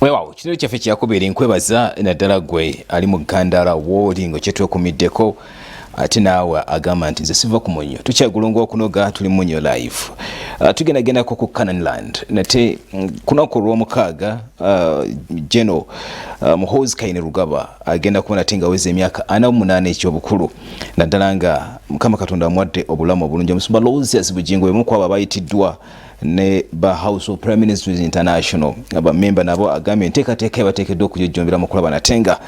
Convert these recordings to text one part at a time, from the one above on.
Wewa kino kyaffe kyakubera nkwebaza naddala gwe ali mu Gandala Wolingo kyetwekumiddeko ate naawe agamba nti nze siva ku munyo tukyagulunga okunoga tuli munyo live. Tugenda ku Canaanland nate kunaku olw'omukaaga General Muhoozi Kaine Rugaba agenda kubona ate nga aweza emyaka 48 ekyobukulu naddala nga Mukama Katonda amuwadde obulamu obulungi. Omusumba Aloysius Bujjingo bwe mukwabo abayitiddwa ne ba House of Prime Ministers International aba member nabo agambye enteekateeka ebateekeddwa okujejjombera mu kulaba natenga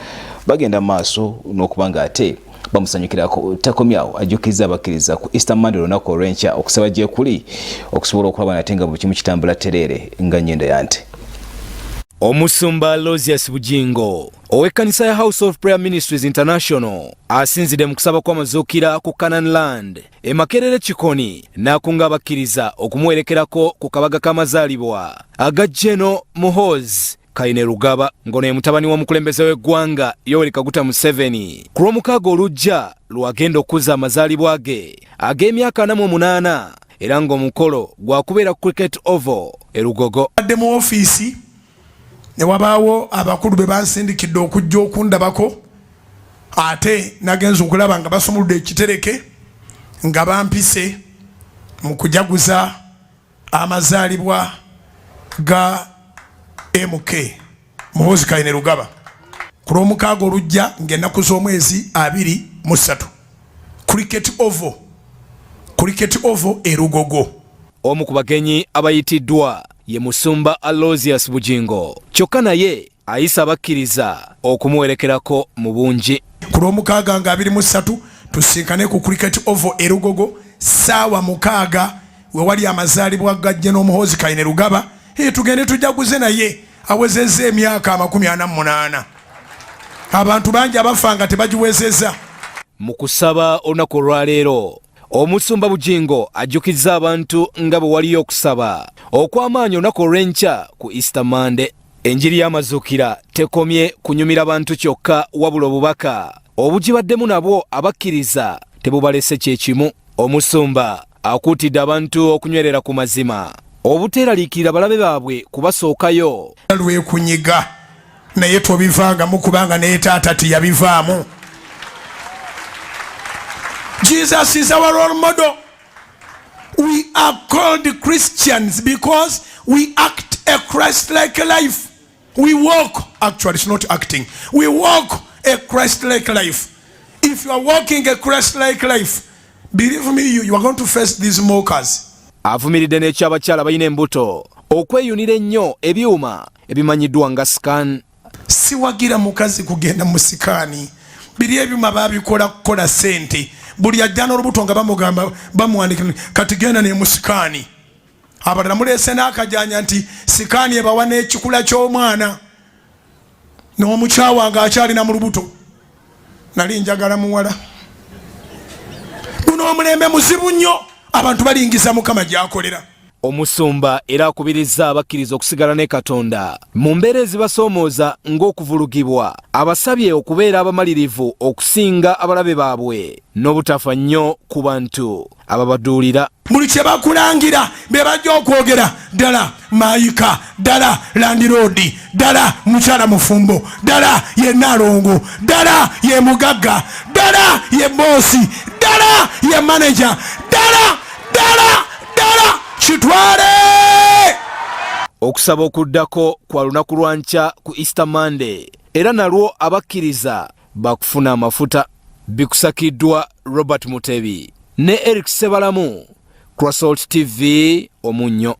bagenda maaso n'okubanga ate bamusanyukirako takomyawo ajjukiza abakkiriza ku Easter Monday olunaku olw'enkya okusaba gye kuli okusobola okulaba natenga buli kimu kitambula tereere nga nnyendo yante. Omusumba Aloysius Bujjingo ow'ekkanisa ya House of Prayer Ministries International asinzidde mu kusaba kw'amazuukira ku Canaanland e Makerere Kikoni n'akunga abakkiriza okumuwerekerako ku kabaga k'amazaalibwa aga General Muhoozi Kaine Rugaba ngono ye mutabani w'omukulembeze w'eggwanga Yoweri Kaguta Museveni ku lw'omukaaga olujja lwagenda okuzza amazaalibwa ge ag'emyaka 48 era ng'omukolo gwakubeera ku Cricket Oval e Lugogo. Adde mu ofiisi ne wabaawo abakulu be bansindikidde okujja okundabako ate nagenza okulaba nga basumuludde ekitereke nga bampise mu kujaguza amazaalibwa ga MK Muhoozi Kaine Rugaba ku lw'omukaaga olujja ng'ennaku z'omwezi 23 Cricket Oval e Lugogo. Omu ku bagenyi abayitiddwa ye musumba Aloysius Bujjingo kyokka naye ayisa abakkiriza okumuwerekerako mu bungi. Ku lw'omukaaga nga 23 tusinkane ku Cricket Oval e Lugogo ssaawa 6 we wali amazaalibwa ga General Muhoozi Kaine Rugaba tugende tujaguze naye awezezza emyaka 48. Abantu bangi abafa nga tebagiwezezza. Mu kusaba olunaku olwaleero omusumba Bujjingo ajjukizza abantu nga bwe waliyo okusaba okw'amaanyi olunaku olw'enkya ku Easter Monday. Enjiri y'amazuukira tekomye kunyumira bantu kyokka wabula obubaka obugibaddemu nabwo abakkiriza tebubalese kyekimu. Omusumba akuutidde abantu okunywerera ku mazima obuteeraliikirira balabe baabwe kubasookayo. Lwekunyiga naye tobivaangamu kubanga naye taata teyabivaamu. Jesus is our role model. We are called Christians because we act a Christ-like life. We walk, actually it's not acting, we walk a Christ-like life. If you are walking a Christ-like life, believe me, you are going to face these mockers. Avumiridde n'ekyabakyala balina embuto okweyunira ennyo ebyuma ebimanyiddwa nga scan. Siwagira mukazi kugenda mu sikaani. Biri ebyuma babikola kukola ssente. Buli ajja n'olubuto nga bamugamba bamuwandikira kati genda ne mu sikaani. Abalala muleese n'akajanja nti sikaani ebawa n'ekikula ky'omwana n'omukyawa nga akyalina mu lubuto. Nali njagala muwala. Guno omulembe muzibu nnyo. Abantu balingiza Mukama gy'akolera. Omusumba era akubirizza abakkiriza okusigala ne Katonda mu mbeera ezibasoomooza ng'okuvulugibwa. Abasabye okubeera abamalirivu okusinga abalabe baabwe n'obutafa nnyo ku bantu ababaduulira. Buli kye bakulangira be bajja okwogera ddala Maayika, ddala Landiroodi, ddala mukyala mufumbo, ddala ye Nalongo, ddala ye mugagga, ddala ye boosi, ddala ye manager, ddala kitwale. Okusaba okuddako kwa lunaku lwa nkya ku Easter Monday era nalwo abakkiriza bakufuna amafuta. Bikusakiddwa Robert Mutebi ne Eric Sebalamu, Crossalt TV Omunnyo.